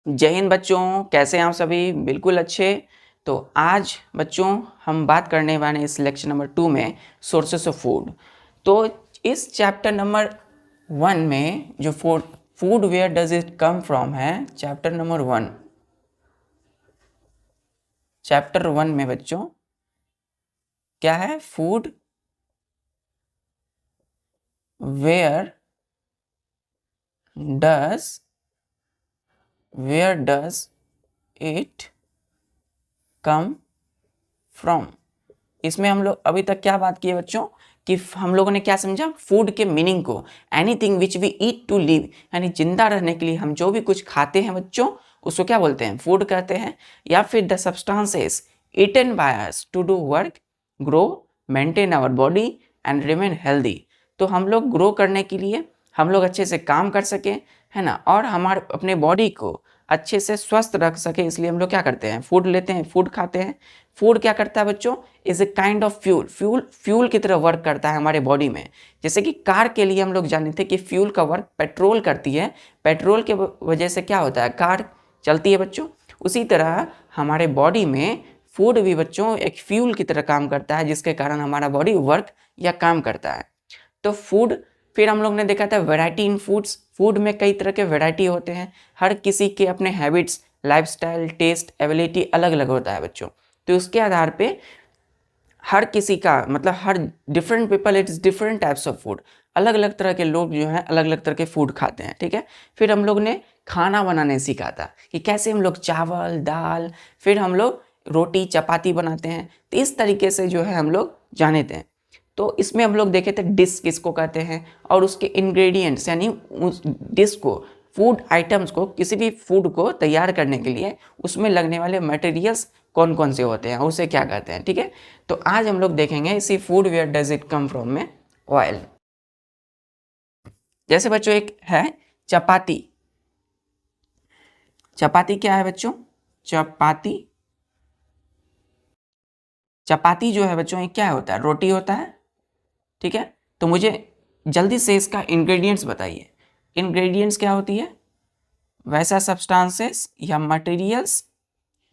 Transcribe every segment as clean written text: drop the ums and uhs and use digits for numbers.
जय हिंद बच्चों, कैसे हैं आप सभी? बिल्कुल अच्छे। तो आज बच्चों हम बात करने वाले हैं इस लेक्चर नंबर 2 में सोर्सेस ऑफ फूड। तो इस चैप्टर नंबर 1 में जो food where does it come from है, चैप्टर नंबर 1। चैप्टर 1 में बच्चों क्या है? Food where does it come from. इसमें हम लोग अभी तक क्या बात की है बच्चों कि हम लोगों ने क्या समझा फूड के मीनिंग को। Anything which we eat to live, यानी जिंदा रहने के लिए हम जो भी कुछ खाते हैं बच्चों उसको क्या बोलते हैं? फूड कहते हैं। या फिर the substances eaten by us to do work, grow, maintain our body and remain healthy. तो हम लोग ग्रो करने के लिए हम लोग अच्छे से काम कर सकें, है ना, और हमारे अपने बॉडी को अच्छे से स्वस्थ रख सके, इसलिए हम लोग क्या करते हैं? फूड लेते हैं, फूड खाते हैं। फूड क्या करता है बच्चों? Is a kind of fuel की तरह वर्क करता है हमारे बॉडी में। जैसे कि कार के लिए हम लोग जानते थे कि फ्यूल का वर्क पेट्रोल करती है, पेट्रोल के वजह से क्या होता है? कार चलती है बच्चों। उसी तरह हमारे बॉडी में फूड भी बच्चों एक फ्यूल की तरह काम करता है, जिसके कारण हमारा बॉडी वर्क या काम करता है। तो फूड, फिर हम लोग ने देखा था वैरायटी इन फूड्स। फूड में कई तरह के वैरायटी होते हैं, हर किसी के अपने हैबिट्स, लाइफस्टाइल, टेस्ट, एबिलिटी अलग अलग होता है बच्चों। तो उसके आधार पे हर किसी का मतलब हर different people it's different types of food. अलग अलग तरह के लोग जो हैं अलग अलग तरह के फूड खाते हैं, ठीक है। फिर हम लोग ने खाना बनाने सीखा था कि कैसे हम लोग चावल, दाल, फिर हम लोग रोटी, चपाती बनाते हैं। तो इस तरीके से जो है हम लोग जाने थे। तो इसमें हम लोग देखे थे डिश किसको कहते हैं और उसके इंग्रेडिएंट्स, यानी उस डिश को, फूड आइटम्स को, किसी भी फूड को तैयार करने के लिए उसमें लगने वाले मटेरियल्स कौन कौन से होते हैं, उसे क्या कहते हैं, ठीक है। तो आज हम लोग देखेंगे इसी food where does it come from में ऑयल। जैसे बच्चों एक है चपाती। चपाती क्या है बच्चों? चपाती चपाती जो है बच्चों ये क्या होता है? रोटी होता है, ठीक है। तो मुझे जल्दी से इसका इंग्रेडिएंट्स बताइए। इंग्रेडिएंट्स क्या होती है? वैसा सब्सटेंसेस या मटेरियल्स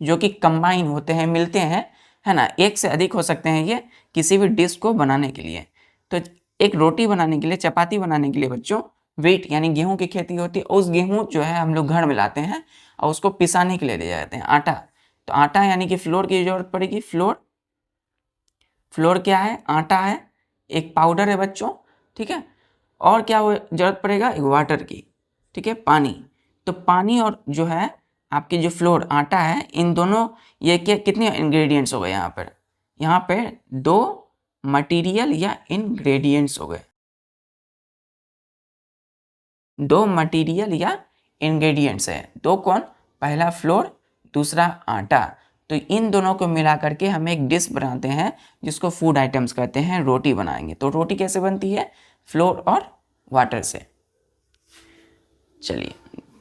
जो कि कंबाइन होते हैं, मिलते हैं, है ना। एक से अधिक हो सकते हैं ये किसी भी डिश को बनाने के लिए। तो एक रोटी बनाने के लिए, चपाती बनाने के लिए बच्चों व्हीट यानी गेहूं की खेती होती है। उस गेहूं जो है हम लोग घर में लाते हैं और उसको पिसाने के लिए ले जाते हैं, आटा। तो आटा यानी कि फ्लोर की जरूरत पड़ेगी। फ्लोर, फ्लोर क्या है? आटा है, एक पाउडर है बच्चों, ठीक है। और क्या जरूरत पड़ेगा? एक वाटर की, ठीक है, पानी। तो पानी और जो है आपकी जो फ्लोर, आटा है, इन दोनों, ये क्या कितने इंग्रेडिएंट्स हो गए यहाँ पर? यहाँ पे 2 मटेरियल या इंग्रेडिएंट्स हो गए, 2 मटेरियल या इंग्रेडिएंट्स है। 2 कौन? पहला फ्लोर, दूसरा आटा। तो इन दोनों को मिला करके हम एक डिश बनाते हैं जिसको फूड आइटम्स कहते हैं, रोटी बनाएंगे। तो रोटी कैसे बनती है? फ्लोर और वाटर से। चलिए,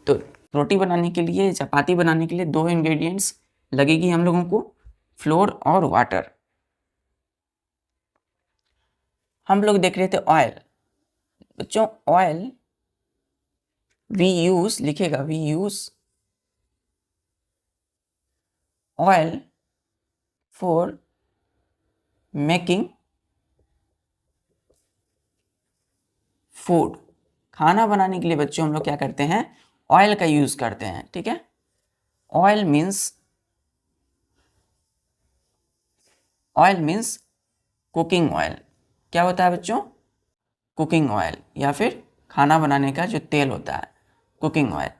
तो रोटी बनाने के लिए, चपाती बनाने के लिए 2 इंग्रेडिएंट्स लगेगी हम लोगों को, फ्लोर और वाटर। हम लोग देख रहे थे ऑयल। बच्चों ऑयल वी यूज, लिखेगा we use oil for making food. खाना बनाने के लिए बच्चों हम लोग क्या करते हैं? ऑयल का यूज करते हैं, ठीक है। Oil means cooking oil. क्या होता है बच्चों? कुकिंग ऑयल, या फिर खाना बनाने का जो तेल होता है, कुकिंग ऑयल।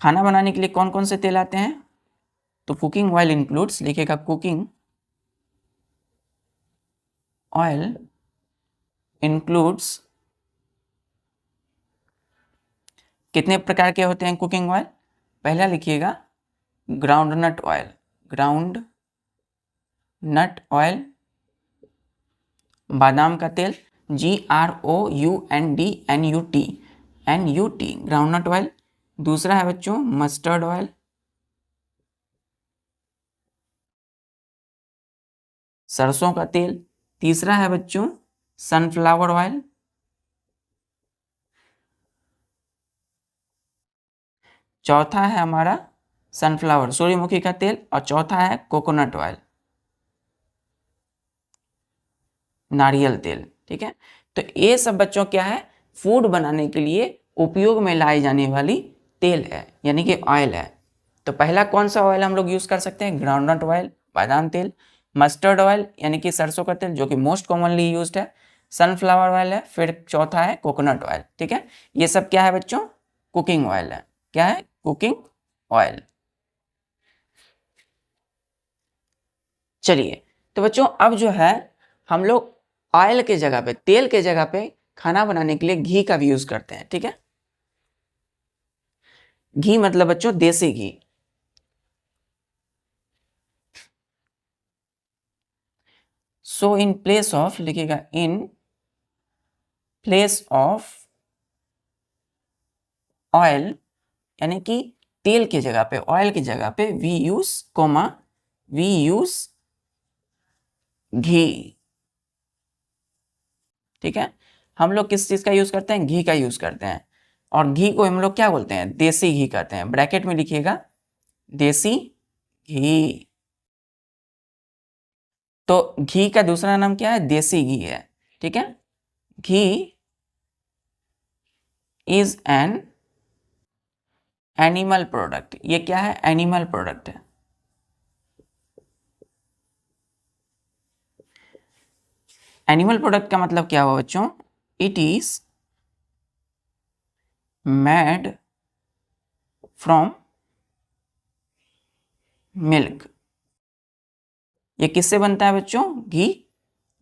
खाना बनाने के लिए कौन कौन से तेल आते हैं? तो कुकिंग ऑयल इंक्लूड्स, लिखेगा कुकिंग ऑयल इंक्लूड्स, कितने प्रकार के होते हैं कुकिंग ऑयल? पहला लिखिएगा groundnut oil, ground nut oil, बादाम का तेल, GROUNDNUT, ग्राउंडनट ऑयल। दूसरा है बच्चों मस्टर्ड ऑयल, सरसों का तेल। तीसरा है बच्चों सनफ्लावर ऑयल। चौथा है हमारा सनफ्लावर सूर्यमुखी का तेल, और चौथा है कोकोनट ऑयल नारियल तेल। ठीक है, तो ये सब बच्चों क्या है, फूड बनाने के लिए उपयोग में लाई जाने वाली तेल है, यानी कि ऑयल है। तो पहला कौन सा ऑयल हम लोग यूज कर सकते हैं, ग्राउंडनट ऑयल बादाम तेल, मस्टर्ड ऑयल यानी कि सरसों का तेल जो कि मोस्ट कॉमनली यूज्ड है, सनफ्लावर ऑयल है, फिर चौथा है कोकोनट ऑयल। ठीक है, ये सब क्या है बच्चों, कुकिंग ऑयल है। क्या है, कुकिंग ऑयल। चलिए, तो बच्चों अब जो है हम लोग ऑयल के जगह पे, तेल के जगह पे खाना बनाने के लिए घी का भी यूज करते हैं। ठीक है, घी मतलब बच्चों देसी घी। सो इन प्लेस ऑफ लिखिएगा, इन प्लेस ऑफ ऑयल यानी कि तेल की जगह पे, ऑयल की जगह पे वी यूज घी। ठीक है, हम लोग किस चीज का यूज करते हैं, घी का यूज करते हैं, और घी को हम लोग क्या बोलते हैं, देसी घी कहते हैं। ब्रैकेट में लिखिएगा देसी घी। तो घी का दूसरा नाम क्या है, देसी घी है। ठीक है, घी इज एन एनिमल प्रोडक्ट। ये क्या है, एनिमल प्रोडक्ट है। एनिमल प्रोडक्ट का मतलब क्या हुआ बच्चों, it is made from milk. ये किससे बनता है बच्चों, घी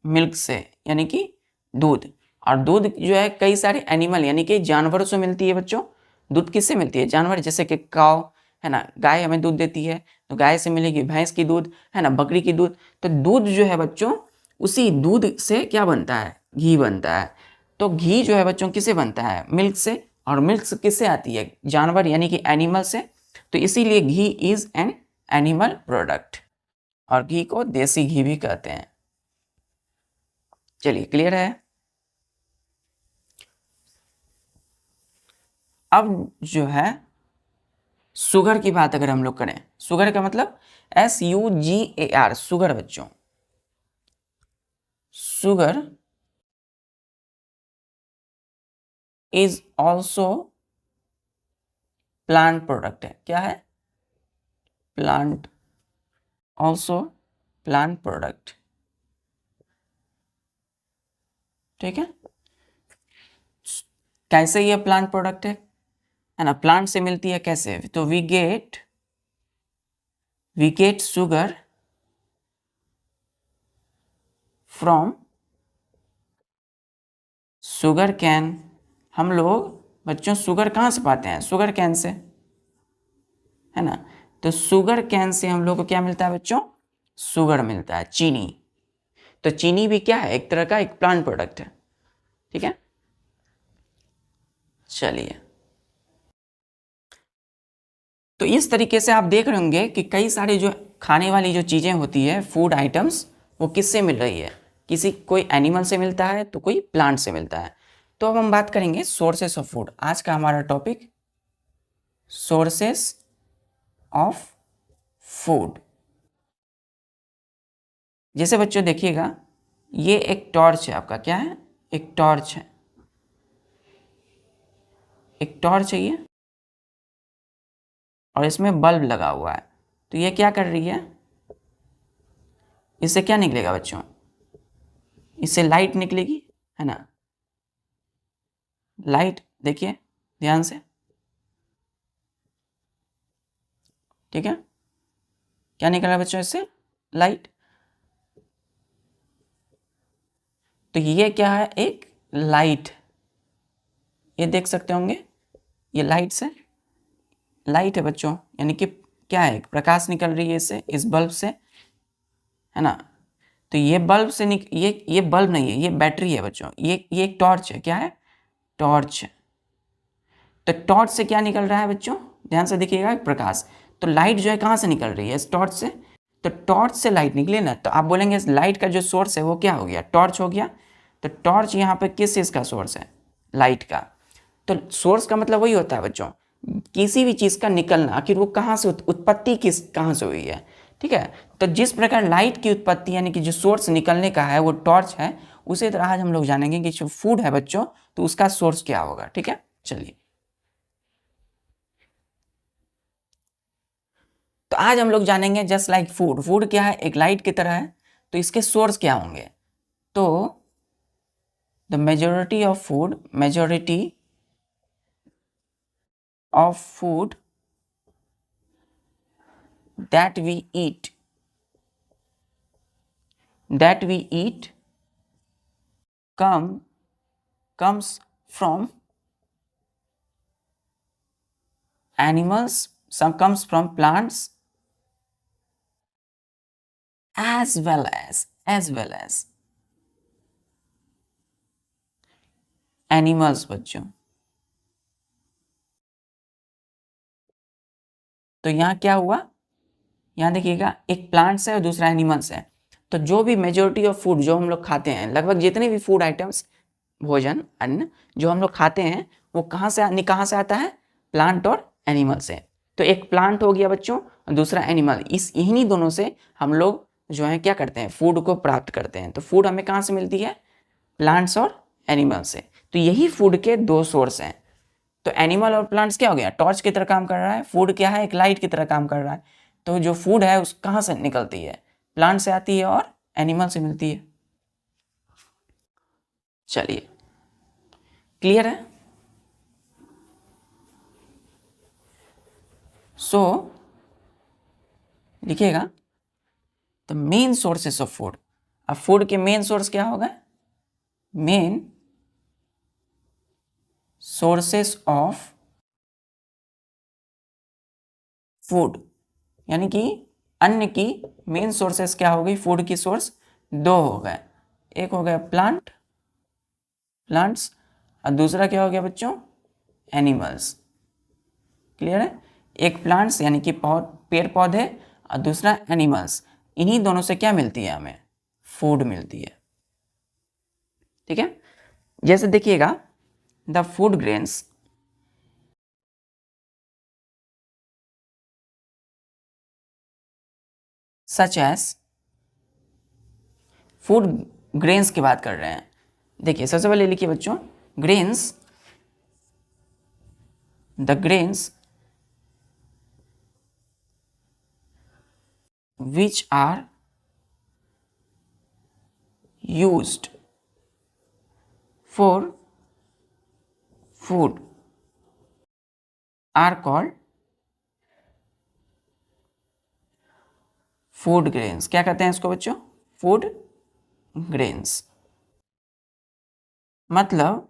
मिल्क से, यानी कि दूध। और दूध जो है कई सारे एनिमल यानी कि जानवरों से मिलती है बच्चों। दूध किससे मिलती है, जानवर, जैसे कि काव है ना, गाय हमें दूध देती है तो गाय से मिलेगी, भैंस की दूध है ना, बकरी की दूध। तो दूध जो है बच्चों, उसी दूध से क्या बनता है, घी बनता है। तो घी जो है बच्चों किससे बनता है, मिल्क से, और मिल्क किससे आती है, जानवर यानी कि एनिमल से। तो इसीलिए घी इज एन एनिमल प्रोडक्ट, और घी को देसी घी भी कहते हैं। चलिए, क्लियर है। अब जो है शुगर की बात अगर हम लोग करें, शुगर का मतलब SUGAR, शुगर बच्चों। Sugar is also plant product है। क्या है, प्लांट, ऑल्सो प्लांट प्रोडक्ट। ठीक है, कैसे ये प्लांट प्रोडक्ट है ना, प्लांट से मिलती है कैसे, तो we get sugar from sugar cane. हम लोग बच्चों शुगर कहाँ से पाते हैं, शुगर कैन से, है ना। तो शुगर कैन से हम लोग को क्या मिलता है बच्चों, शुगर मिलता है, चीनी। तो चीनी भी क्या है, एक तरह का एक प्लांट प्रोडक्ट है। ठीक है, चलिए, तो इस तरीके से आप देख रहे होंगे कि कई सारे जो खाने वाली जो चीज़ें होती है, फूड आइटम्स, वो किससे मिल रही है, किसी कोई एनिमल से मिलता है तो कोई प्लांट से मिलता है। तो अब हम बात करेंगे सोर्सेस ऑफ फूड। आज का हमारा टॉपिक सोर्सेस ऑफ फूड। जैसे बच्चों देखिएगा, ये एक टॉर्च है आपका, क्या है, एक टॉर्च है, एक टॉर्च है ये, और इसमें बल्ब लगा हुआ है। तो ये क्या कर रही है, इससे क्या निकलेगा बच्चों, इससे लाइट निकलेगी, है ना। लाइट देखिए ध्यान से, ठीक है, क्या निकल रहा है बच्चों इससे, लाइट। तो ये क्या है, एक लाइट, ये देख सकते होंगे, ये लाइट से, लाइट है बच्चों, यानी कि क्या है, प्रकाश निकल रही है इससे, इस बल्ब से, है ना। तो ये बल्ब से ये बल्ब नहीं है, ये बैटरी है बच्चों, ये एक टॉर्च है। क्या है, टॉर्च। तो टॉर्च से क्या निकल रहा है बच्चों, ध्यान से देखिएगा, प्रकाश। तो लाइट जो है कहाँ से निकल रही है, इस टॉर्च से। तो टॉर्च से लाइट निकली ना, तो आप बोलेंगे इस लाइट का जो सोर्स है वो क्या हो गया, टॉर्च हो गया। तो टॉर्च यहाँ पे किस चीज़ का सोर्स है, लाइट का। तो सोर्स का मतलब वही होता है बच्चों, किसी भी चीज़ का निकलना, आखिर वो कहाँ से उत्पत्ति कहाँ से हुई है, ठीक है। तो जिस प्रकार लाइट की उत्पत्ति यानी कि जो सोर्स निकलने का है वो टॉर्च है, उसी तरह आज हम लोग जानेंगे कि जो फूड है बच्चों, तो उसका सोर्स क्या होगा, ठीक है। चलिए, तो आज हम लोग जानेंगे जस्ट लाइक फूड, फूड क्या है, एक लाइट की तरह है, तो इसके सोर्स क्या होंगे। तो the majority of food that we eat comes from animals, some comes from plants, as well as animals बच्चों। तो यहाँ क्या हुआ, यहाँ देखिएगा, एक प्लांट्स है और दूसरा एनिमल्स है। तो जो भी मेजोरिटी ऑफ फूड जो हम लोग खाते हैं, लगभग जितने भी फूड आइटम्स, भोजन, अन्न जो हम लोग खाते हैं, वो कहाँ से आता है, प्लांट और एनिमल से। तो एक प्लांट हो गया बच्चों और दूसरा एनिमल, इन्हीं दोनों से हम लोग जो है क्या करते हैं, फूड को प्राप्त करते हैं। तो फूड हमें कहाँ से मिलती है, प्लांट्स और एनिमल से। तो यही फूड के दो सोर्स हैं। तो एनिमल और प्लांट्स क्या हो गया, टॉर्च की तरह काम कर रहा है, फूड क्या है, एक लाइट की तरह काम कर रहा है। तो जो फूड है उस कहाँ से निकलती है, प्लांट से आती है और एनिमल से मिलती है। चलिए, क्लियर है। सो लिखिएगा, the main sources of food. अब फूड के मेन सोर्स क्या होगा, मेन सोर्सेस ऑफ फूड, यानी कि अन्न की मेन सोर्सेस क्या हो गई, फूड की सोर्स दो हो गए। एक हो गया प्लांट्स और दूसरा क्या हो गया बच्चों, एनिमल्स। क्लियर है। एक प्लांट्स यानी कि पेड़ पौधे और दूसरा एनिमल्स, इन्हीं दोनों से क्या मिलती है, हमें फूड मिलती है, ठीक है। जैसे देखिएगा, the food grains such as, food grains की बात कर रहे हैं। देखिए सबसे पहले लिखिए बच्चों, grains, the grains which are used for food are called food grains. क्या कहते हैं इसको बच्चों, फूड ग्रेन्स। मतलब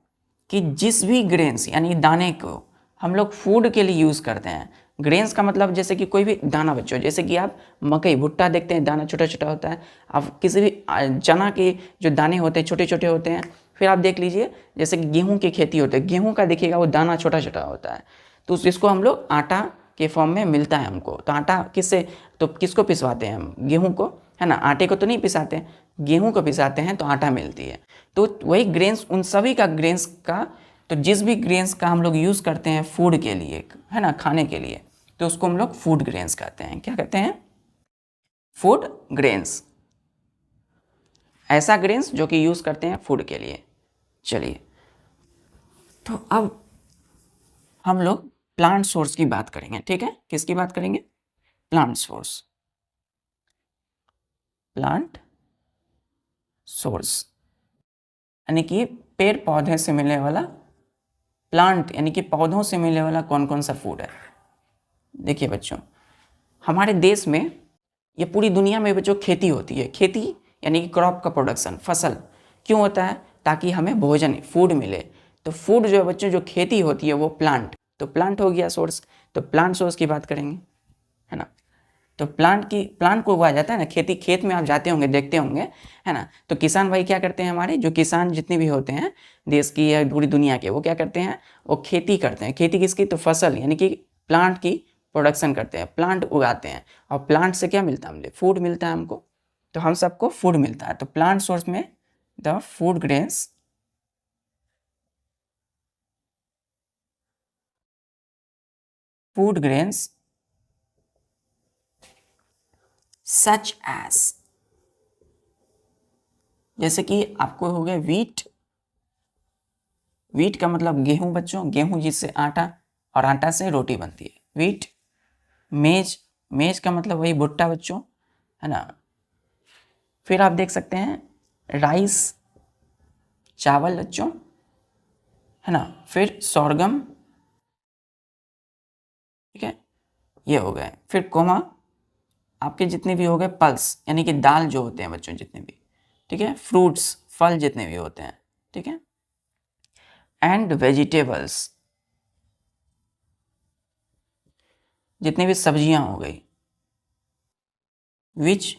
कि जिस भी ग्रेन्स यानी दाने को हम लोग फूड के लिए यूज़ करते हैं। ग्रेन्स का मतलब जैसे कि कोई भी दाना बच्चों, जैसे कि आप मकई, भुट्टा देखते हैं, दाना छोटा छोटा होता है। आप किसी भी चना के जो दाने होते हैं छोटे छोटे होते हैं। फिर आप देख लीजिए, जैसे कि गेहूं की खेती होती है, गेहूं का देखिएगा वो दाना छोटा छोटा होता है। तो इसको हम लोग आटा के फॉर्म में मिलता है हमको। तो आटा किसको पिसवाते हैं हम, गेहूँ को, है ना। आटे को तो नहीं पिसाते, गेहूँ को पिसाते हैं तो आटा मिलती है। तो वही ग्रेन्स, उन सभी का ग्रेन्स का, तो जिस भी ग्रेन्स का हम लोग यूज़ करते हैं फूड के लिए, है ना, खाने के लिए, तो उसको हम लोग फूड ग्रेन्स कहते हैं। क्या कहते हैं, फूड ग्रेन्स। ऐसा ग्रेन्स जो कि यूज़ करते हैं फूड के लिए। चलिए, तो अब हम लोग प्लांट सोर्स की बात करेंगे, ठीक है। किसकी बात करेंगे, प्लांट सोर्स, प्लांट सोर्स यानी कि पेड़ पौधे से मिलने वाला, प्लांट यानी कि पौधों से मिलने वाला कौन कौन सा फूड है। देखिए बच्चों, हमारे देश में, ये पूरी दुनिया में बच्चों खेती होती है। खेती यानी कि क्रॉप का प्रोडक्शन, फसल क्यों होता है, ताकि हमें भोजन, फूड मिले। तो फूड जो है बच्चों, जो खेती होती है वो प्लांट, तो प्लांट हो गया सोर्स। तो प्लांट सोर्स की बात करेंगे, है ना। तो प्लांट को उगाया जाता है ना, खेत में आप जाते होंगे, देखते होंगे, है ना। तो किसान भाई क्या करते हैं, हमारे जो किसान जितने भी होते हैं देश की या पूरी दुनिया के, वो क्या करते हैं, वो खेती करते हैं। खेती किसकी, तो फसल यानी कि प्लांट की प्रोडक्शन करते हैं, प्लांट उगाते हैं। और प्लांट से क्या मिलता है, हमको फूड मिलता है हमको। तो हम सबको फूड मिलता है। तो प्लांट सोर्स में the food grains food grains such as, जैसे कि आपको हो गया वीट, वीट का मतलब गेहूं बच्चों, गेहूं जिससे आटा और आटा से रोटी बनती है, वीट। मेज, मेज का मतलब वही भुट्टा बच्चों, है ना। फिर आप देख सकते हैं राइस, चावल बच्चों, है ना। फिर सोरगम, ठीक है, ये हो गए। फिर कोमा, आपके जितने भी हो गए पल्स, यानी कि दाल जो होते हैं बच्चों जितने भी, ठीक है। फ्रूट्स, फल जितने भी होते हैं, ठीक है। एंड वेजिटेबल्स, जितनी भी सब्जियां हो गई, विच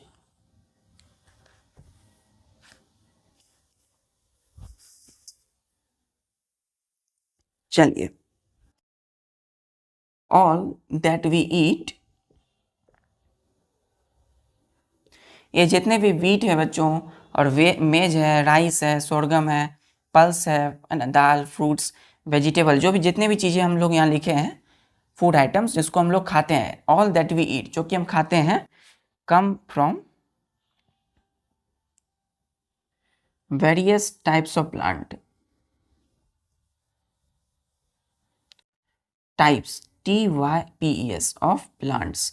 चलिए, ऑल दैट वी ईट, ये जितने भी वीट है बच्चों, और वे मेज है, राइस है, सोरगम है, पल्स है ना, दाल, फ्रूट्स, वेजिटेबल, जो भी जितने भी चीज़ें हम लोग यहाँ लिखे हैं, फूड आइटम्स जिसको हम लोग खाते हैं, ऑल दैट वी ईट, जो कि हम खाते हैं, come from various types of plant, types TYPES of plants.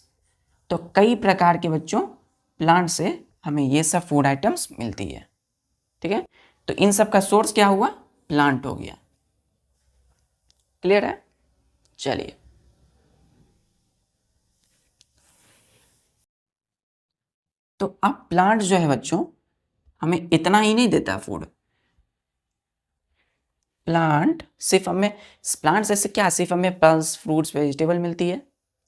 तो कई प्रकार के बच्चों प्लांट से हमें ये सब फूड आइटम्स मिलती है, ठीक है। तो इन सब का सोर्स क्या हुआ, प्लांट हो गया। क्लियर है? चलिए, तो अब प्लांट जो है बच्चों हमें इतना ही नहीं देता फूड। प्लांट सिर्फ हमें, प्लांट से क्या सिर्फ हमें पल्स, फ्रूट्स, वेजिटेबल मिलती है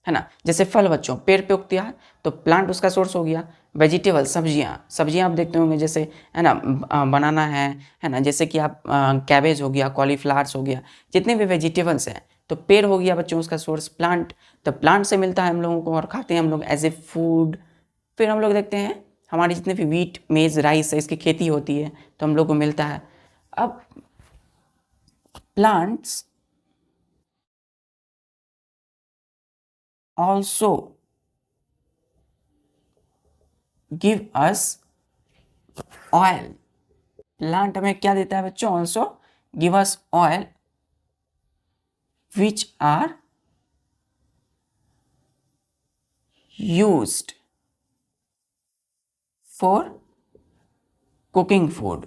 ना। जैसे फल बच्चों पेड़ पे उगती है, तो प्लांट उसका सोर्स हो गया। वेजिटेबल, सब्जियां, सब्जियां आप देखते होंगे, जैसे है ना बनाना है ना, जैसे कि आप कैबेज हो गया, कॉलीफ्लावर्स हो गया, जितने भी वेजिटेबल्स हैं, तो पेड़ हो गया बच्चों उसका सोर्स प्लांट। तो प्लांट से मिलता है हम लोगों को और खाते हैं हम लोग एज ए फूड। फिर हम लोग देखते हैं हमारे जितने भी वीट, मेज, राइस है, इसकी खेती होती है, तो हम लोग को मिलता है। अब plants also give us oil, प्लांट हमें क्या देता है बच्चों, also give us oil which are used for cooking food,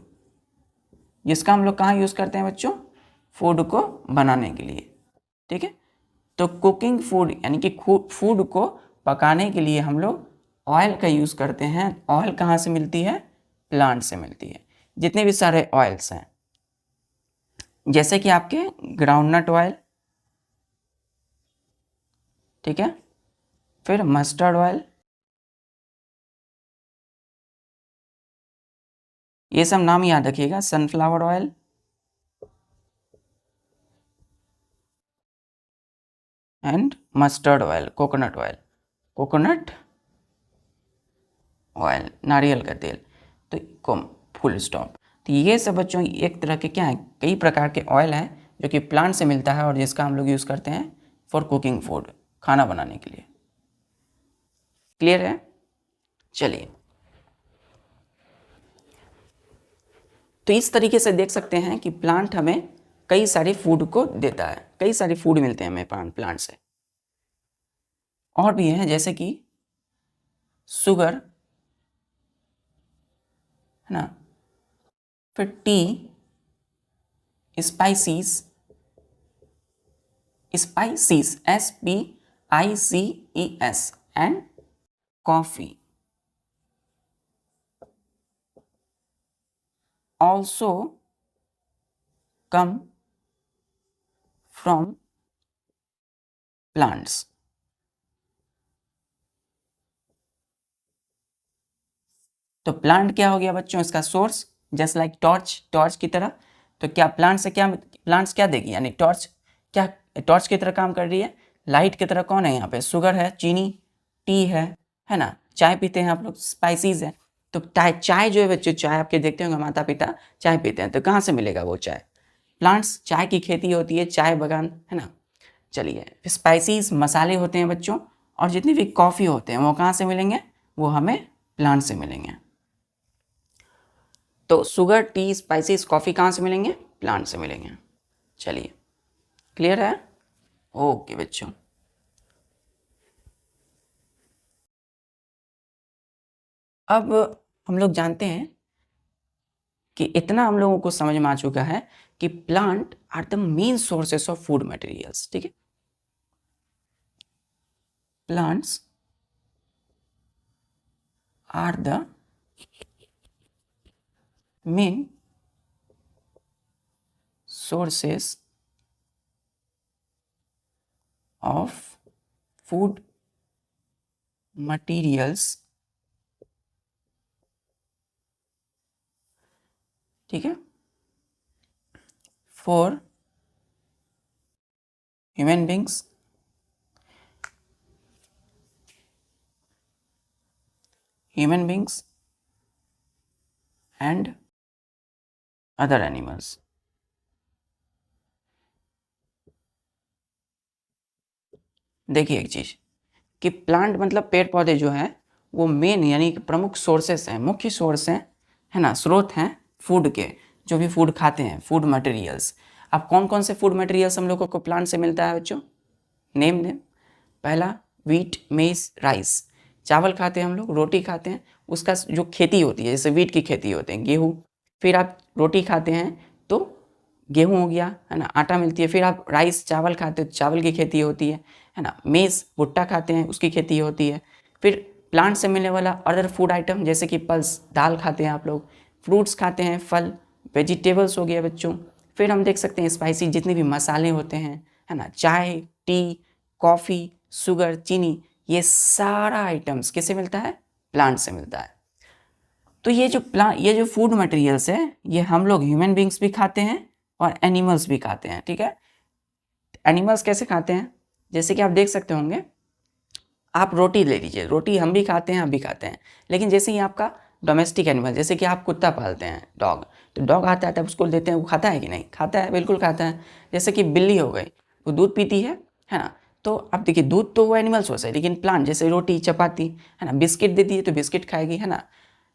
जिसका हम लोग कहाँ यूज करते हैं बच्चों, फूड को बनाने के लिए, ठीक है। तो कुकिंग फूड यानी कि फूड को पकाने के लिए हम लोग ऑयल का यूज करते हैं। ऑयल कहाँ से मिलती है, प्लांट से मिलती है। जितने भी सारे ऑयल्स हैं, जैसे कि आपके ग्राउंडनट ऑयल, ठीक है, फिर मस्टर्ड ऑयल, ये सब नाम याद रखिएगा, sunflower oil, and mustard oil, coconut oil, coconut oil, नारियल का तेल, तो कम, फुल स्टॉप। तो ये सब बच्चों एक तरह के क्या है, कई प्रकार के ऑयल हैं जो कि प्लांट से मिलता है और जिसका हम लोग यूज़ करते हैं फॉर कुकिंग फूड, खाना बनाने के लिए। क्लियर है? चलिए, तो इस तरीके से देख सकते हैं कि प्लांट हमें कई सारे फूड को देता है, कई सारे फूड मिलते हैं हमें प्लांट से। और भी है जैसे कि शुगर, है ना, फिर T, species, species SPICES, and coffee also come from plants। तो प्लांट क्या हो गया बच्चों, इसका source, just like torch, torch की तरह। तो क्या प्लांट से क्या, प्लांट्स क्या देगी, यानी टॉर्च, क्या टॉर्च की तरह काम कर रही है। लाइट की तरह कौन है यहाँ पे, शुगर है, चीनी, टी है ना। चाय पीते हैं आप लोग, स्पाइसीज है। तो चाय जो है बच्चों, चाय आपके देखते होंगे माता पिता चाय पीते हैं, तो कहाँ से मिलेगा वो चाय, प्लांट्स, चाय की खेती होती है, चाय बागान, है ना। चलिए, स्पाइसीज मसाले होते हैं बच्चों, और जितनी भी कॉफ़ी होते हैं वो कहाँ से मिलेंगे, वो हमें प्लांट से मिलेंगे। तो शुगर, टी, स्पाइसेस, कॉफ़ी कहाँ से मिलेंगे, प्लांट से मिलेंगे। चलिए, क्लियर है? ओके बच्चों, अब हम लोग जानते हैं कि इतना हम लोगों को समझ में आ चुका है कि plant are the main sources of food materials. ठीक है, plants are the main sources of food materials। ठीक है, for human beings and other animals. देखिए एक चीज कि प्लांट मतलब पेड़ पौधे जो हैं वो मेन यानी कि प्रमुख सोर्सेस हैं, मुख्य सोर्स हैं, है ना, स्रोत हैं फूड के, जो भी फूड खाते हैं, फूड मटेरियल्स। अब कौन कौन से फूड मटेरियल्स हम लोगों को प्लांट से मिलता है बच्चों, नेम। पहला वीट, मेज, राइस। चावल खाते हैं हम लोग, रोटी खाते हैं, उसका जो खेती होती है, जैसे वीट की खेती होती है, गेहूँ। फिर आप रोटी खाते हैं तो गेहूँ हो गया, है ना, आटा मिलती है। फिर आप राइस, चावल खाते हो, चावल की खेती होती है ना। मेज, भुट्टा खाते हैं, उसकी खेती होती है। फिर प्लांट से मिलने वाला अदर फूड आइटम जैसे कि पल्स, दाल खाते हैं आप लोग, फ्रूट्स खाते हैं, फल, वेजिटेबल्स हो गया बच्चों। फिर हम देख सकते हैं स्पाइसी जितने भी मसाले होते हैं, है ना, चाय, टी, कॉफ़ी, शुगर, चीनी, ये सारा आइटम्स किससे मिलता है, प्लांट से मिलता है। तो ये जो फूड मटेरियल्स है, ये हम लोग ह्यूमन बींग्स भी खाते हैं और एनिमल्स भी खाते हैं। ठीक है, एनिमल्स कैसे खाते हैं, जैसे कि आप देख सकते होंगे, आप रोटी ले लीजिए, रोटी हम भी खाते हैं, आप भी खाते हैं। लेकिन जैसे ही आपका डोमेस्टिक एनिमल, जैसे कि आप कुत्ता पालते हैं, डॉग, तो डॉग आता है तब उसको देते हैं, वो खाता है कि नहीं, खाता है, बिल्कुल खाता है। जैसे कि बिल्ली हो गई, वो दूध पीती है ना। तो अब देखिए, दूध तो वो एनिमल सोर्स है, लेकिन प्लांट जैसे रोटी, चपाती, है ना, बिस्किट देती है तो बिस्किट खाएगी, है ना।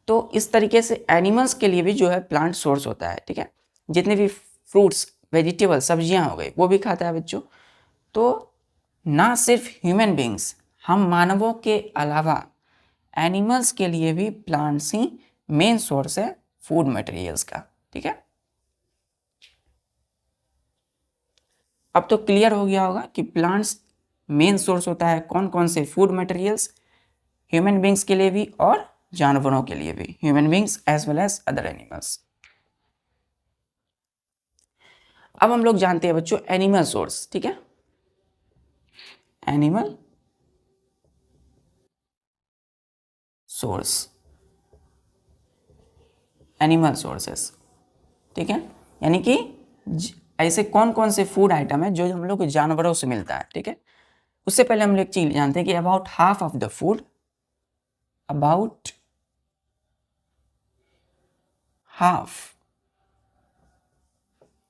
तो इस तरीके से एनिमल्स के लिए भी जो है प्लांट सोर्स होता है। ठीक है, जितने भी फ्रूट्स, वेजिटेबल, सब्जियां हो गई, वो भी खाता है बच्चों। तो ना सिर्फ ह्यूमन बींग्स, हम मानवों के अलावा एनिमल्स के लिए भी प्लांट्स ही मेन सोर्स है फूड मटेरियल्स का। ठीक है, अब तो क्लियर हो गया होगा कि प्लांट्स मेन सोर्स होता है कौन कौन से फूड मटेरियल्स, ह्यूमन बींग्स के लिए भी और जानवरों के लिए भी, human beings as well as other animals. अब हम लोग जानते हैं बच्चों एनिमल सोर्स। ठीक है, एनिमल सोर्स, एनिमल सोर्सेस। ठीक है, यानी कि ऐसे कौन कौन से फूड आइटम है जो हम लोग को जानवरों से मिलता है। ठीक है, उससे पहले हम लोग एक चीज जानते हैं कि about half of the food, about half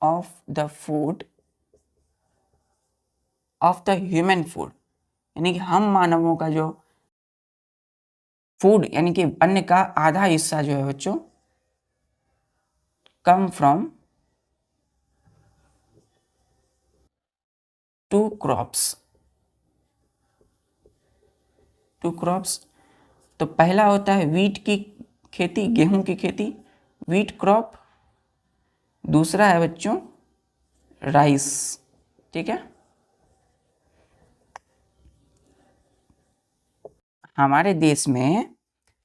of the food of the human food, यानी कि हम मानवों का जो फूड यानी कि अन्न का आधा हिस्सा जो है बच्चों, come from two crops. Two crops, तो पहला होता है वीट की खेती, गेहूं की खेती, वीट क्रॉप। दूसरा है बच्चों राइस। ठीक है, हमारे देश में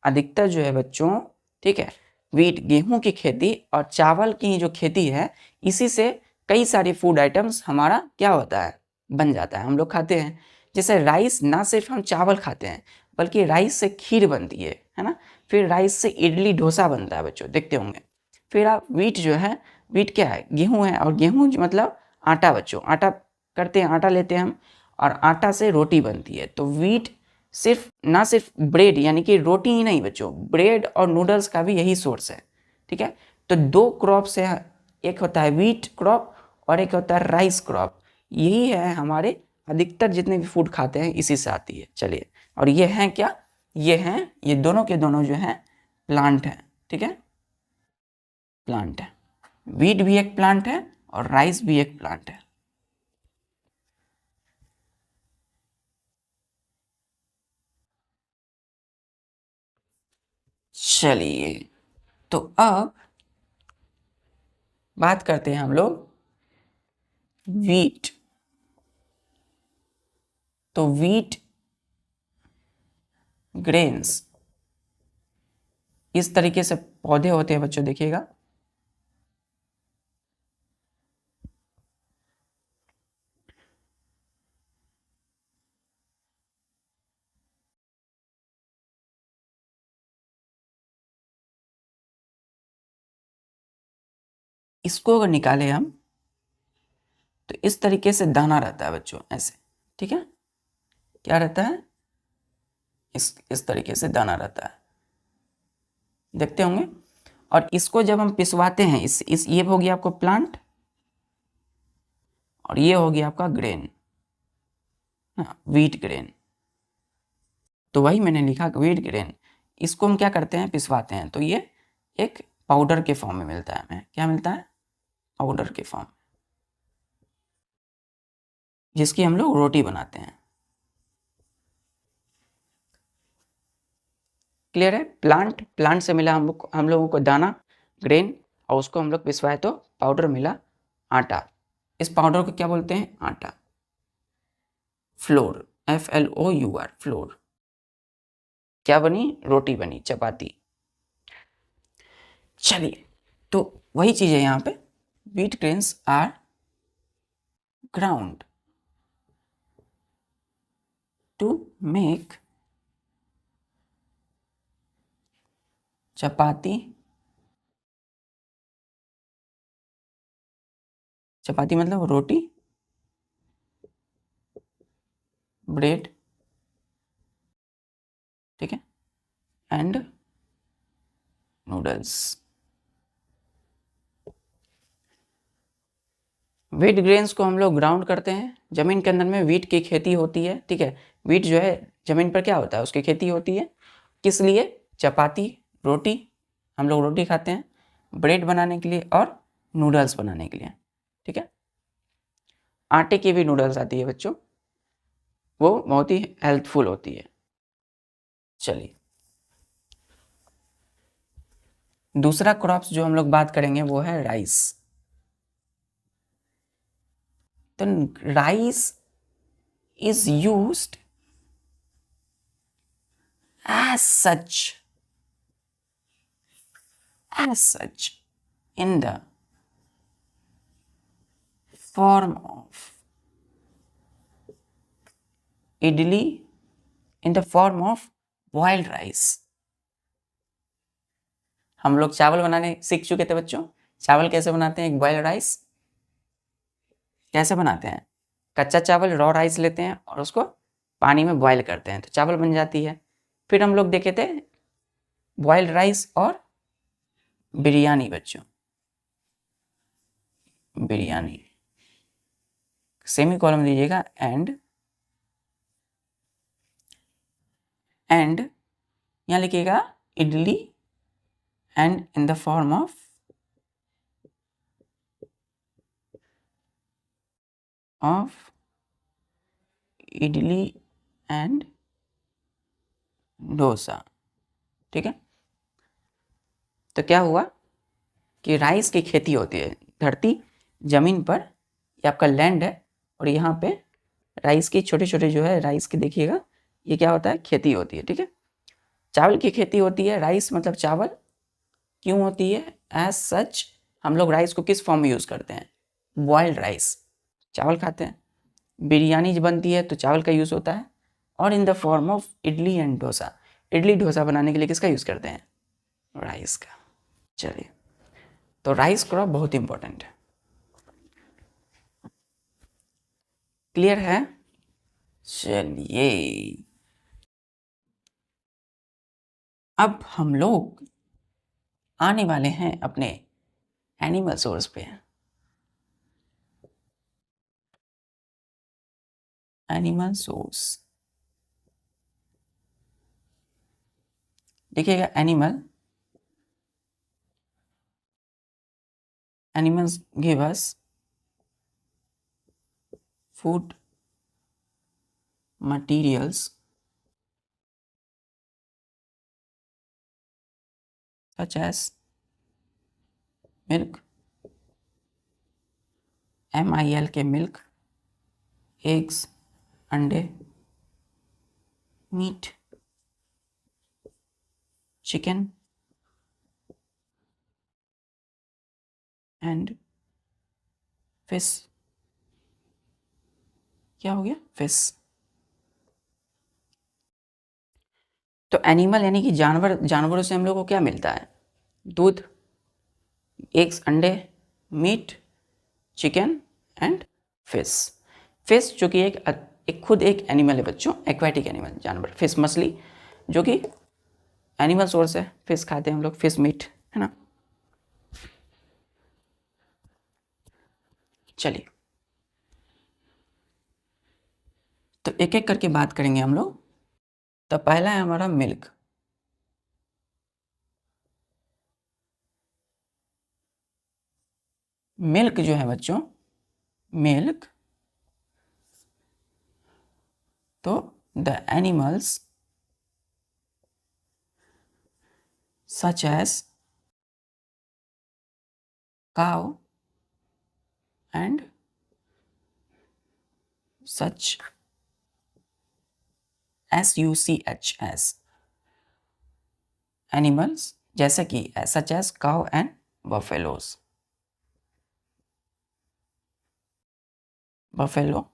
अधिकतर जो है बच्चों, ठीक है, वीट, गेहूं की खेती और चावल की जो खेती है, इसी से कई सारे फूड आइटम्स हमारा क्या होता है, बन जाता है, हम लोग खाते हैं। जैसे राइस, ना सिर्फ हम चावल खाते हैं बल्कि राइस से खीर बनती है ना। फिर राइस से इडली, डोसा बनता है बच्चों, देखते होंगे। फिर आप वीट जो है, वीट क्या है, गेहूँ है, और गेहूँ मतलब आटा बच्चों, आटा करते हैं, आटा लेते हैं हम, और आटा से रोटी बनती है। तो वीट सिर्फ ना सिर्फ ब्रेड यानी कि रोटी ही नहीं बच्चों, ब्रेड और नूडल्स का भी यही सोर्स है। ठीक है, तो दो क्रॉप्स है, एक होता है वीट क्रॉप और एक होता है राइस क्रॉप। यही है हमारे अधिकतर जितने भी फूड खाते हैं इसी से आती है। चलिए, और ये हैं क्या, ये दोनों के दोनों जो हैं प्लांट हैं, ठीक है, प्लांट है। वीट भी एक प्लांट है और राइस भी एक प्लांट है। चलिए, तो अब बात करते हैं हम लोग वीट। तो वीट ग्रेन्स इस तरीके से पौधे होते हैं बच्चों, देखिएगा। इसको अगर निकाले हम तो इस तरीके से दाना रहता है बच्चों, ऐसे, ठीक है। क्या रहता है, इस तरीके से दाना रहता है, देखते होंगे। और इसको जब हम पिसवाते हैं, इस ये हो गया आपको प्लांट और ये हो गया आपका ग्रेन, वीट ग्रेन। तो वही मैंने लिखा वीट ग्रेन। इसको हम क्या करते हैं, पिसवाते हैं, तो ये एक पाउडर के फॉर्म में मिलता है हमें। क्या मिलता है, पाउडर के फॉर्म, जिसकी हम लोग रोटी बनाते हैं। क्लियर है। प्लांट से मिला हम लोगों को दाना, ग्रेन, और उसको हम लोग पिसवाए तो पाउडर मिला, आटा। इस पाउडर को क्या बोलते हैं, आटा, फ्लोर, FLOUR, फ्लोर। क्या बनी, रोटी बनी, चपाती। चलिए, तो वही चीज है यहाँ पे, wheat grains are ground to make chapati. Chapati मतलब रोटी, ब्रेड, ठीक है, एंड नूडल्स। व्हीट ग्रेन्स को हम लोग ग्राउंड करते हैं। जमीन के अंदर में व्हीट की खेती होती है, ठीक है। व्हीट जो है जमीन पर क्या होता है, उसकी खेती होती है। किस लिए, चपाती, रोटी, हम लोग रोटी खाते हैं, ब्रेड बनाने के लिए और नूडल्स बनाने के लिए, ठीक है। आटे की भी नूडल्स आती है बच्चों, वो बहुत ही हेल्थफुल होती है। चलिए, दूसरा क्रॉप्स जो हम लोग बात करेंगे वो है राइस। तो rice is used as such in the form of idli, in the form of boiled rice। हम लोग चावल बनाने सीख चुके थे बच्चों। चावल कैसे बनाते हैं, एक बॉइल्ड राइस कैसे बनाते हैं, कच्चा चावल रॉ राइस लेते हैं और उसको पानी में बॉयल करते हैं तो चावल बन जाती है। फिर हम लोग देखे थे बॉइल्ड राइस और बिरयानी बच्चों, बिरयानी, सेमी कॉलम दीजिएगा, एंड यहाँ लिखिएगा idli, and in the form of idli and dosa, ठीक है। तो क्या हुआ कि राइस की खेती होती है धरती, जमीन पर, ये आपका लैंड है, और यहाँ पे राइस की छोटे छोटे जो है राइस की, देखिएगा ये क्या होता है, खेती होती है, ठीक है। चावल की खेती होती है, राइस मतलब चावल क्यों होती है, एज सच हम लोग राइस को किस फॉर्म में यूज़ करते हैं, बॉइल्ड राइस, चावल खाते हैं। बिरयानी जब बनती है तो चावल का यूज़ होता है, और in the form of idli and dosa, idli dosa बनाने के लिए किसका यूज़ करते हैं, राइस का। चलिए, तो राइस क्रॉप बहुत इंपॉर्टेंट है। क्लियर है। चलिए, अब हम लोग आने वाले हैं अपने एनिमल सोर्स पे। एनिमल सोर्स, देखिएगा animals give us food materials such as milk, MILK milk, eggs, अंडे, मीट, चिकन एंड फिश। क्या हो गया? फिश। तो एनिमल यानी कि जानवरों से हम लोग को क्या मिलता है? दूध, एग्स अंडे, meat, chicken and fish. Fish जो कि एक खुद एक एनिमल है बच्चों, एक्वाटिक एनिमल, जानवर। फिश मछली जो कि एनिमल सोर्स है, फिश खाते हैं हम लोग, फिश मीट, है ना। चलिए तो एक एक करके बात करेंगे हम लोग। तो पहला है हमारा मिल्क। मिल्क जो है बच्चों, मिल्क, तो the animals such as cow and such SUCHS animals, जैसे कि such as cow and buffaloes, buffalo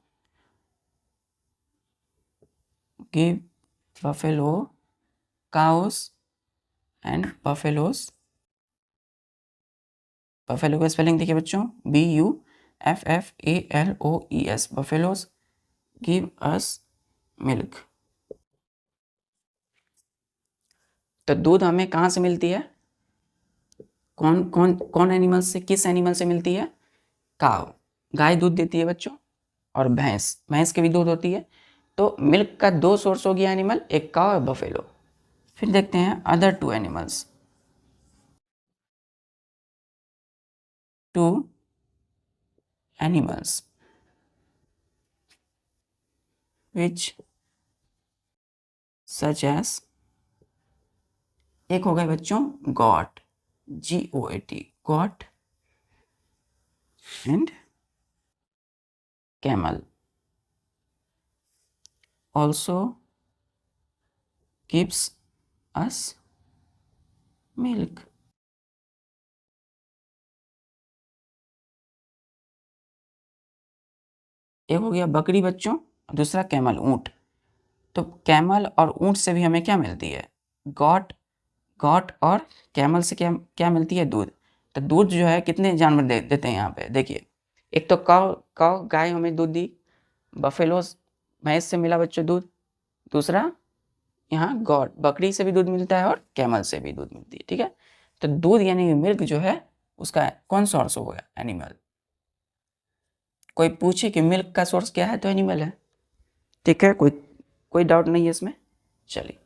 give buffalo, cows and buffaloes, buffalo का स्पेलिंग देखिए बच्चों, BUFFALOES, buffaloes give us milk। तो दूध हमें कहाँ से मिलती है? कौन कौन कौन एनिमल से, किस एनिमल से मिलती है? काव, गाय दूध देती है बच्चों, और भैंस की भी दूध होती है। तो मिल्क का दो सोर्स हो गया एनिमल, एक काव और बफेलो। फिर देखते हैं other two animals. Two animals which such as, एक हो गए बच्चों goat, GOAT, goat and camel also gives us milk। एक हो गया बकरी बच्चों, दूसरा कैमल, ऊंट। तो कैमल और ऊंट से भी हमें क्या मिलती है? गॉट और कैमल से क्या क्या मिलती है? दूध। तो दूध जो है कितने जानवर देते हैं यहाँ पे? देखिए, एक तो काव गाय हमें दूध दी, बफेलोस भैंस से मिला बच्चों दूध, दूसरा यहाँ गॉट बकरी से भी दूध मिलता है और कैमल से भी दूध मिलती है। ठीक है, तो दूध यानी मिल्क जो है उसका कौन सोर्स हो गया? एनिमल। कोई पूछे कि मिल्क का सोर्स क्या है, तो एनिमल है। ठीक है, कोई डाउट नहीं है इसमें। चलिए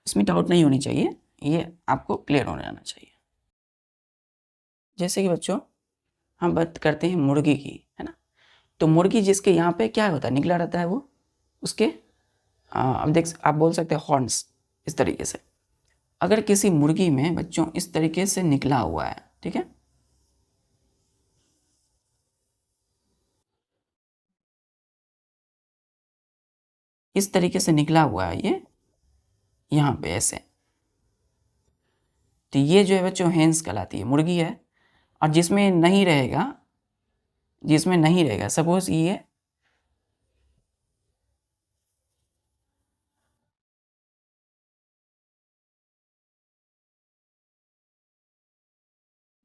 इसमें डाउट नहीं होनी चाहिए, ये आपको क्लियर होने आना चाहिए। जैसे कि बच्चों हम बात करते हैं मुर्गी की, है ना। तो मुर्गी जिसके यहाँ पे क्या होता है, निकला रहता है वो उसके अब आप बोल सकते हैं हॉर्न्स, इस तरीके से। अगर किसी मुर्गी में बच्चों इस तरीके से निकला हुआ है, ठीक है, इस तरीके से निकला हुआ है ये यहाँ पे ऐसे, तो ये जो है बच्चों हेंस कहलाती है, मुर्गी है। और जिसमें नहीं रहेगा सपोज ये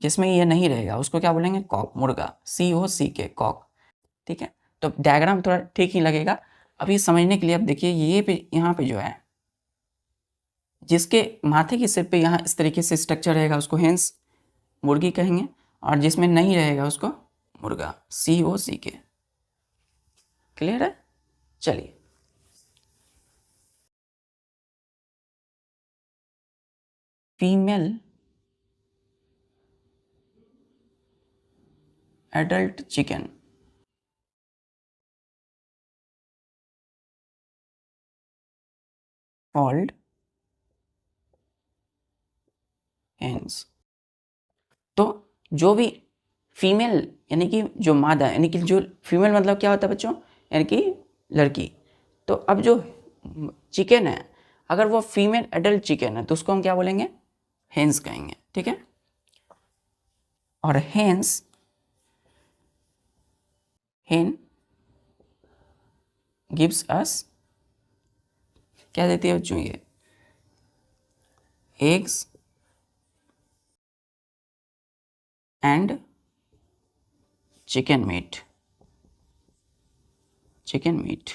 जिसमें ये नहीं रहेगा उसको क्या बोलेंगे? कॉक, मुर्गा, COCK, कॉक। ठीक है, तो डायग्राम थोड़ा ठीक ही लगेगा। अभी समझने के लिए अब देखिए, ये पे यहाँ पे जो है जिसके माथे के सिर पे यहाँ इस तरीके से स्ट्रक्चर रहेगा उसको हेंस मुर्गी कहेंगे, और जिसमें नहीं रहेगा उसको मुर्गा, COCK। क्लियर है? चलिए, female adult chicken called hens. तो जो भी फीमेल यानी कि जो मादा, यानी कि जो फीमेल मतलब क्या होता है बच्चों, यानी कि लड़की। तो अब जो चिकन है, अगर वो फीमेल एडल्ट चिकन है तो उसको हम क्या बोलेंगे, हेन्स कहेंगे। ठीक है? और हेन्स, हेन गिव्स अस, क्या देती है बच्चों, ये eggs and chicken meet. Chicken meet,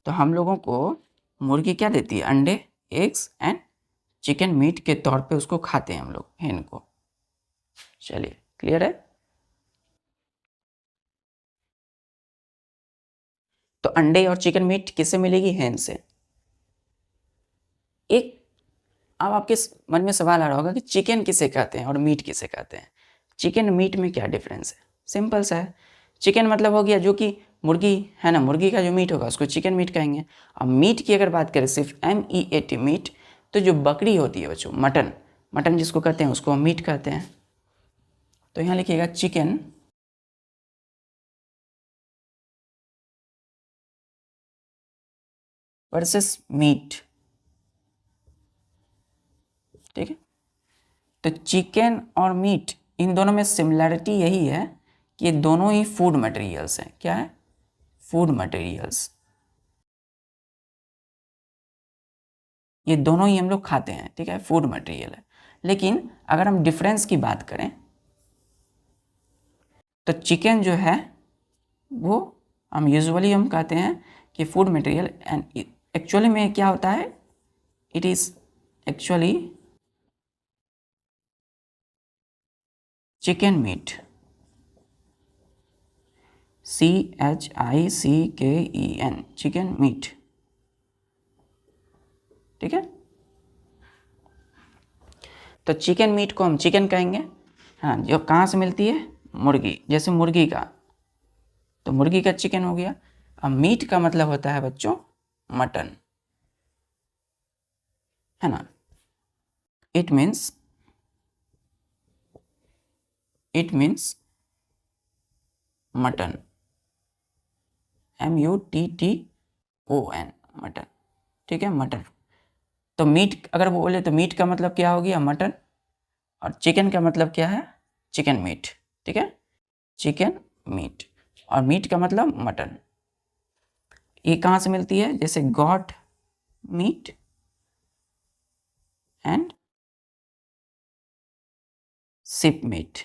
तो हम लोगों को मुर्गी क्या देती है, अंडे, एग्स एंड चिकन मीट के तौर पे उसको खाते हैं हम लोग, हेन को। चलिए, क्लियर है? तो अंडे और चिकन मीट किससे मिलेगी, हेन से। एक अब आपके मन में सवाल आ रहा होगा कि चिकन किसे कहते हैं और मीट किसे कहते हैं। चिकन मीट में क्या डिफरेंस है? सिंपल सा है। चिकन मतलब हो गया जो कि मुर्गी है ना, मुर्गी का जो मीट होगा उसको चिकन मीट कहेंगे। अब मीट की अगर बात करें सिर्फ MEAT मीट, तो जो बकरी होती है बच्चों, मटन, मटन जिसको कहते हैं उसको हम मीट कहते हैं। तो यहाँ लिखिएगा चिकन वर्सेस मीट। ठीक है? तो चिकन और मीट, इन दोनों में सिमिलैरिटी यही है कि ये दोनों ही फूड मटेरियल्स हैं। क्या है? Food materials. ये दोनों ही हम लोग खाते हैं। ठीक है? फूड मटेरियल है। लेकिन अगर हम डिफरेंस की बात करें तो चिकन जो है वो हम यूजुअली हम कहते हैं कि फूड मटेरियल, एंड एक्चुअली में क्या होता है, it is actually chicken meet, CHICKEN, chicken meet. ठीक है? तो चिकन मीट को हम चिकन कहेंगे। हाँ, जो कहाँ से मिलती है, मुर्गी, जैसे मुर्गी का, तो मुर्गी का चिकन हो गया। अब मीट का मतलब होता है बच्चों मटन, है ना। It means mutton, MUTTON, mutton. ठीक है? मटन। तो मीट अगर वो बोले तो मीट का मतलब क्या हो गया, मटन, और चिकन का मतलब क्या है, चिकन मीट। ठीक है? चिकन मीट, और मीट का मतलब मटन। ये कहाँ से मिलती है, जैसे goat meat and sheep meat.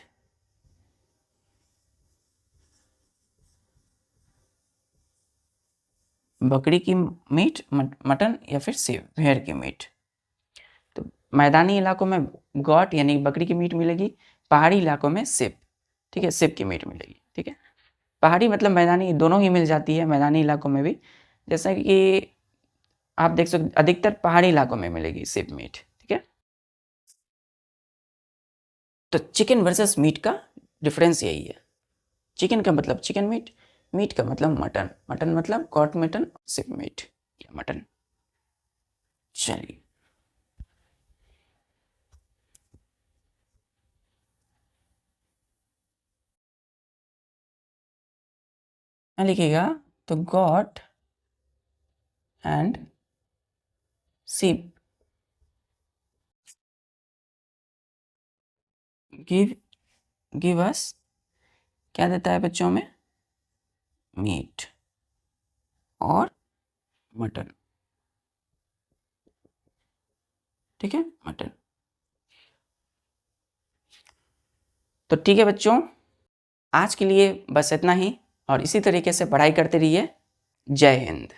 बकरी की मीट, मटन, या फिर शिप, भेड़ की मीट। तो मैदानी इलाकों में गॉट यानी बकरी की मीट मिलेगी, पहाड़ी इलाकों में शिप। ठीक है? शिप की मीट मिलेगी। ठीक है? पहाड़ी मतलब मैदानी, दोनों ही मिल जाती है मैदानी इलाकों में भी। जैसा कि आप देख सकते अधिकतर पहाड़ी इलाकों में मिलेगी शिप मीट। ठीक है? तो चिकन वर्सेस मीट का डिफरेंस यही है। चिकन का मतलब चिकन मीट, मीट का मतलब मटन, मटन मतलब कॉट मटन, शिप मीट या मटन। चलिए, लिखिएगा, तो got and ship give us, क्या देता है बच्चों में, मीट और मटन। ठीक है? मटन। तो ठीक है बच्चों, आज के लिए बस इतना ही, और इसी तरीके से पढ़ाई करते रहिए। जय हिंद।